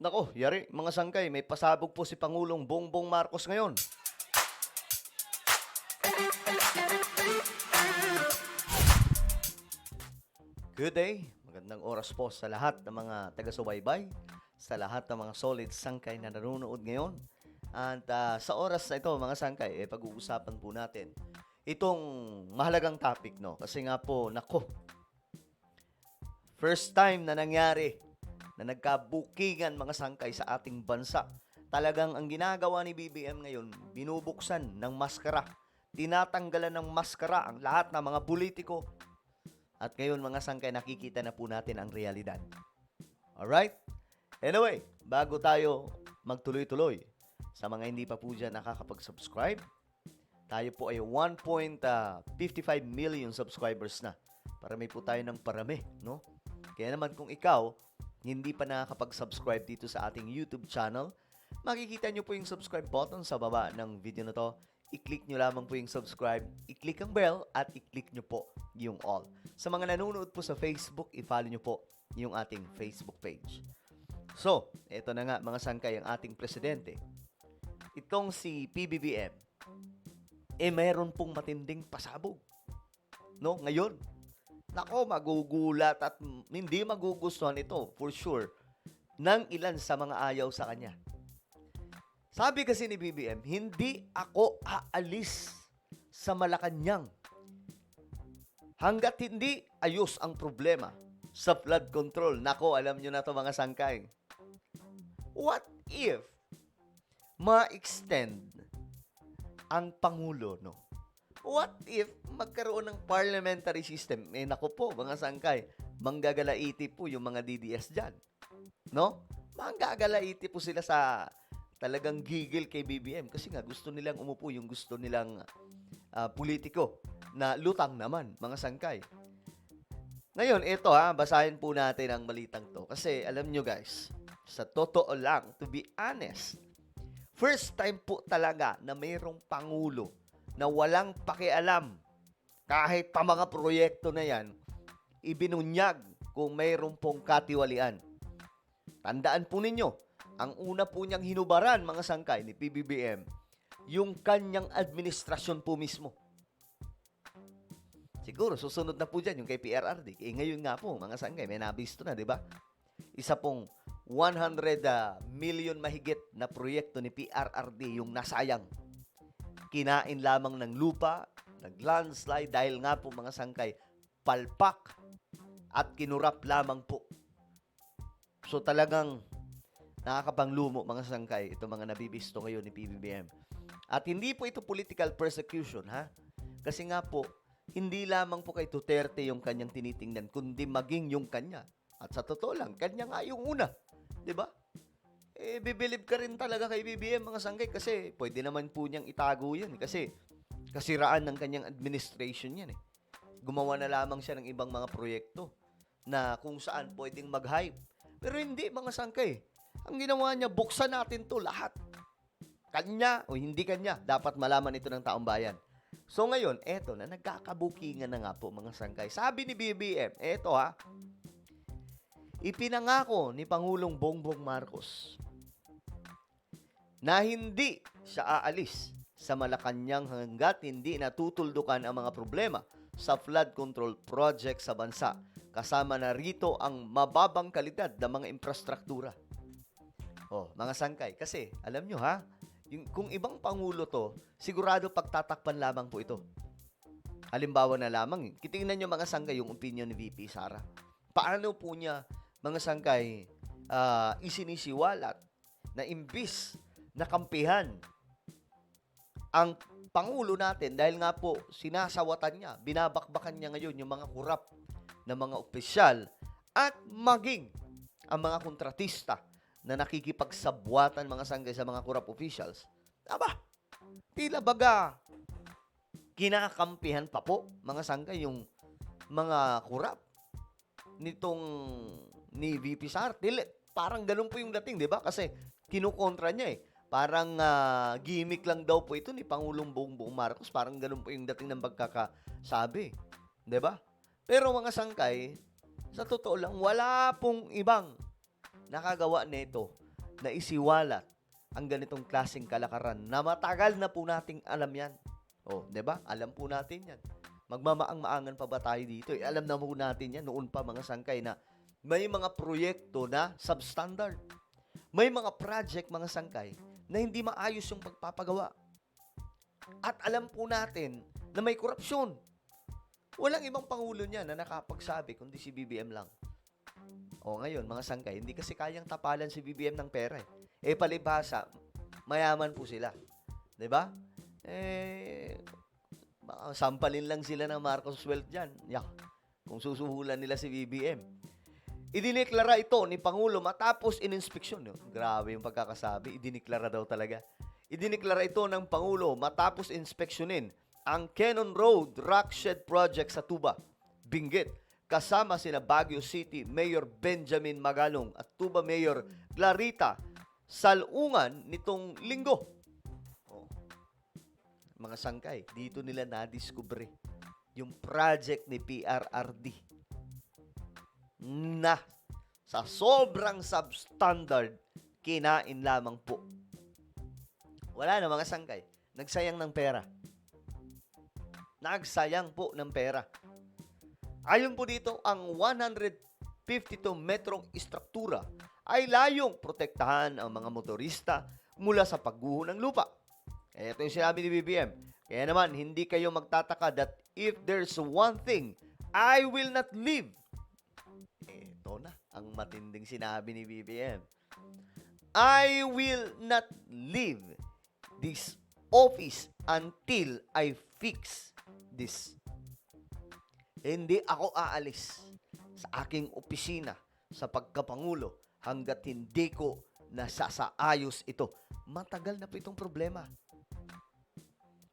Nako, yari, mga sangkay, may pasabog po si Pangulong Bongbong Marcos ngayon. Good day, magandang oras po sa lahat ng mga taga-subaybay, sa lahat ng mga solid sangkay na nanonood ngayon. At sa oras na ito, mga sangkay, pag-uusapan po natin itong mahalagang topic, no? Kasi nga po, nako, first time na nangyari na nagkabukingan mga sangkay sa ating bansa. Talagang ang ginagawa ni BBM ngayon, binubuksan ng maskara. Tinatanggalan ng maskara ang lahat ng mga politiko. At ngayon mga sangkay, nakikita na po natin ang realidad. Alright? Anyway, bago tayo magtuloy-tuloy, sa mga hindi pa po dyan nakakapag-subscribe, tayo po ay 1.55 million subscribers na. Parami po tayo ng parami, no? Kaya naman kung ikaw, hindi pa nakakapag-subscribe dito sa ating YouTube channel, makikita nyo po yung subscribe button sa baba ng video na to. I-click nyo lamang po yung subscribe, i-click ang bell, at i-click nyo po yung all. Sa mga nanonood po sa Facebook, i-follow nyo po yung ating Facebook page. So, eto na nga mga sangkay, ang ating presidente. Itong si PBBM, meron pong matinding pasabog. No, ngayon. Nako, magugulat at hindi magugustuhan ito, for sure, ng ilan sa mga ayaw sa kanya. Sabi kasi ni BBM, hindi ako aalis sa Malacanang hanggat hindi ayos ang problema sa flood control. Nako, alam nyo na to mga sangkay. What if ma-extend ang Pangulo, no? What if magkaroon ng parliamentary system? Nako po, mga sangkay, manggagalaiti po yung mga DDS dyan. No? Manggagalaiti po sila sa talagang gigil kay BBM kasi nga gusto nilang umupo yung gusto nilang politiko na lutang naman, mga sangkay. Ngayon, ito basahin po natin ang balitang to. Kasi alam nyo guys, sa totoo lang, to be honest, first time po talaga na mayroong Pangulo na walang pakialam kahit pa mga proyekto na yan, ibinunyag kung mayroong pong katiwalian. Tandaan po ninyo, ang una po niyang hinubaran, mga sangkay, ni PBBM, yung kanyang administrasyon po mismo. Siguro, susunod na po dyan yung kay PRRD. Ngayon nga po, mga sangkay, may nabisto na, di ba? Isa pong 100 million mahigit na proyekto ni PRRD yung nasayang. Kinain lamang ng lupa, nag-landslide dahil nga po, mga sangkay, palpak at kinurap lamang po. So talagang nakakapanglumo, mga sangkay, ito mga nabibisto ngayon ni PBBM. At hindi po ito political persecution, ha? Kasi nga po, hindi lamang po kay Duterte yung kanyang tinitingnan, kundi maging yung kanya. At sa totoo lang, kanya nga yung una. Diba? Bibilib ka rin talaga kay BBM, mga sangkay, kasi pwede naman po niyang itago yan. Kasi kasiraan ng kanyang administration yan. Gumawa na lamang siya ng ibang mga proyekto na kung saan pwedeng mag-hype. Pero hindi, mga sangkay. Ang ginawa niya, buksan natin to lahat. Kanya o hindi kanya, dapat malaman ito ng taong bayan. So ngayon, eto na, nagkakabukingan na nga po, mga sangkay. Sabi ni BBM, eto ipinangako ni Pangulong Bongbong Marcos na hindi siya aalis sa Malacanang hanggat hindi natutuldukan ang mga problema sa flood control project sa bansa. Kasama na rito ang mababang kalidad ng mga infrastruktura. Mga sangkay, kasi alam nyo kung ibang pangulo to, sigurado pagtatakpan lamang po ito. Halimbawa na lamang, kitingnan nyo mga sangkay yung opinion ni VP Sara. Paano po niya, mga sangkay, isinisiwalat na imbis na kampihan ang Pangulo natin dahil nga po sinasawatan niya, binabakbakan niya ngayon yung mga kurap na mga opisyal at maging ang mga kontratista na nakikipagsabwatan, mga sangkay, sa mga corrupt officials. Tila baga kinakampihan pa po, mga sangkay, yung mga corrupt nitong ni VP Sara. Parang ganun po yung dating, di ba? Kasi kinukontra niya Parang gimmick lang daw po ito ni Pangulong Bongbong Marcos. Parang ganun po yung dating ng pagkakasabi. Di ba? Pero mga sangkay, sa totoo lang, wala pong ibang nakagawa nito na isiwalat ang ganitong klaseng kalakaran na matagal na po nating alam yan. O, 'di ba? Alam po natin yan. Magmamaang-maangan pa ba tayo dito? Alam na po natin yan noon pa mga sangkay na may mga proyekto na substandard. May mga project mga sangkay na hindi maayos yung pagpapagawa. At alam po natin na may korupsyon. Walang ibang pangulo niya na nakapagsabi kundi si BBM lang. O ngayon, mga sangkay, hindi kasi kayang tapalan si BBM ng pera eh. Palibhasa, mayaman po sila. 'Di ba? Baka sampalin lang sila ng Marcos Wealth dyan. Kung susuhulan nila si BBM. Idineklara ito ni Pangulo matapos in-inspeksyon. Grabe yung pagkakasabi. Idineklara daw talaga. Idineklara ito ng Pangulo matapos inspeksyonin ang Cannon Road Rockshed Project sa Tuba, Benguet, kasama sina Baguio City Mayor Benjamin Magalong at Tuba Mayor Clarita Salungan nitong linggo. Mga sangkay, dito nila nadiskubre yung project ni PRRD na sa sobrang substandard kinain lamang po. Wala na mga sangkay. Nagsayang ng pera. Nagsayang po ng pera. Ayon po dito, ang 152 metrong istruktura ay layong protektahan ang mga motorista mula sa pagguho ng lupa. Ito yung sinabi ni BBM. Kaya naman, hindi kayo magtataka that if there's one thing I will not leave. Ito na ang matinding sinabi ni BBM. I will not leave this office until I fix this. Hindi ako aalis sa aking opisina sa pagkapangulo hanggat hindi ko nasasaayos ito. Matagal na po itong problema.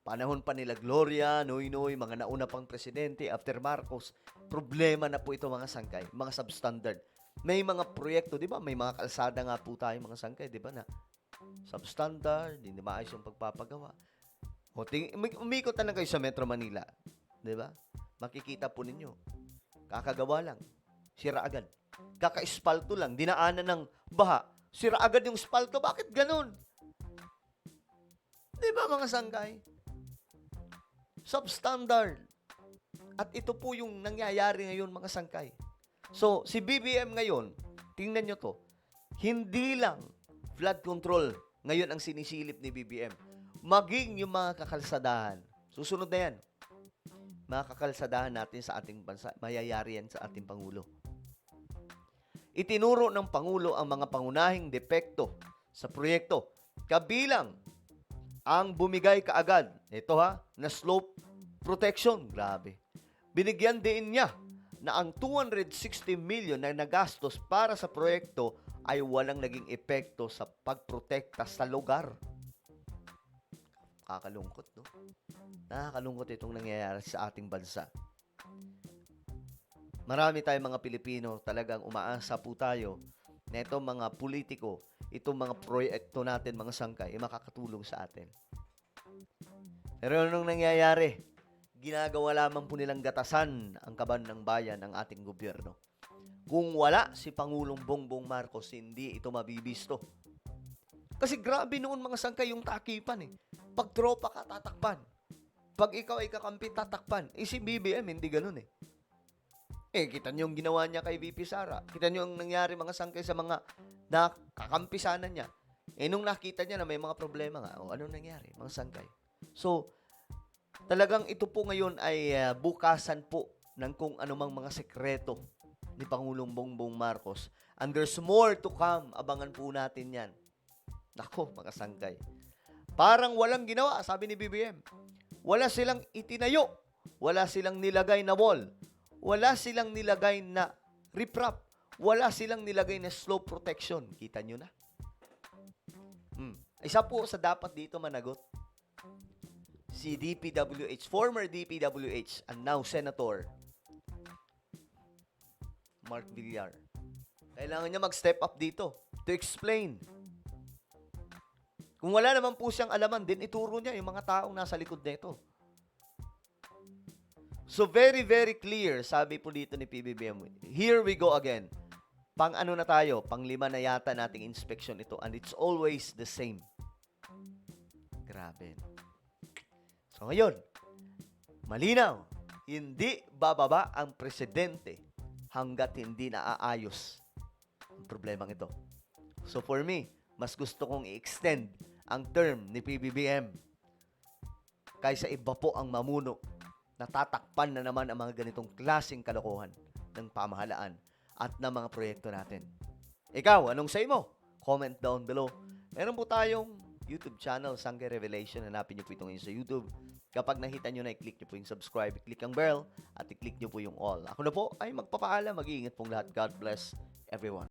Panahon pa nila Gloria, Noynoy, mga nauna pang presidente after Marcos, problema na po ito mga sangkay, mga substandard. May mga proyekto, di ba? May mga kalsada nga po tayo mga sangkay, di ba na substandard, hindi maayos yung pagpapagawa. Umikot na lang kayo sa Metro Manila, di ba? Makikita po ninyo, kakagawa lang, sira agad. Kaka-espalto lang, dinaanan ng baha, sira agad yung espalto. Bakit ganun? Di ba mga sangkay? Substandard. At ito po yung nangyayari ngayon mga sangkay. So, si BBM ngayon, tingnan nyo to, hindi lang flood control ngayon ang sinisilip ni BBM. Maging yung mga kakalsadahan. Susunod na yan. Mga kakalsadahan natin sa ating bansa, mayayari yan sa ating Pangulo. Itinuro ng Pangulo ang mga pangunahing depekto sa proyekto. Kabilang ang bumigay kaagad, ito na slope protection. Grabe. Binigyan din niya na ang 260 million na nagastos para sa proyekto ay walang naging epekto sa pagprotekta sa lugar. Nakakalungkot, no? Nakakalungkot itong nangyayari sa ating bansa. Marami tayong mga Pilipino, talagang umaasa po tayo na itong mga politiko, itong mga proyekto natin, mga sangkay, makakatulong sa atin. Pero anong nangyayari? Ginagawa lamang po nilang gatasan ang kaban ng bayan ng ating gobyerno. Kung wala si Pangulong Bongbong Marcos, hindi ito mabibisto. Kasi grabe noon mga sangkay yung takipan eh. Pag tropa ka, tatakpan. Pag ikaw ay kakampi, tatakpan. Si BBM, hindi ganun eh. Kita niyo yung ginawa niya kay VP Sara. Kita niyo yung nangyari mga sangkay sa mga nakakampisanan niya. Nung nakita niya na may mga problema nga, anong nangyari? Mga sangkay. So, talagang ito po ngayon ay bukasan po ng kung anumang mga sekreto ni Pangulong Bongbong Marcos. And there's more to come. Abangan po natin yan. Nako, mga sangkay. Parang walang ginawa, sabi ni BBM. Wala silang itinayo. Wala silang nilagay na wall. Wala silang nilagay na riprap. Wala silang nilagay na slope protection. Kita nyo na. Isa po sa dapat dito managot. Si DPWH, former DPWH, and now Senator Mark Villar. Kailangan niya mag-step up dito to explain. Kung wala naman po siyang alaman, din ituro niya yung mga taong nasa likod nito. So very, very clear, sabi po dito ni PBBM. Here we go again. Pang-ano na tayo, pang-5 na yata nating inspection ito and it's always the same. Grabe. So ngayon, malinaw, hindi bababa ang presidente hanggat hindi naaayos ang problemang ito. So for me, mas gusto kong i-extend ang term ni PBBM kaysa iba po ang mamuno. Natatakpan na naman ang mga ganitong klaseng kalokohan ng pamahalaan at ng mga proyekto natin. Ikaw, anong say mo? Comment down below. Meron po tayong YouTube channel, Sangkay Revelation. Hanapin niyo po ito ngayon sa YouTube. Kapag nakita niyo na, i-click niyo po yung subscribe, i-click ang bell, at i-click niyo po yung all. Ako na po ay magpapaalam. Mag-iingat pong lahat. God bless everyone.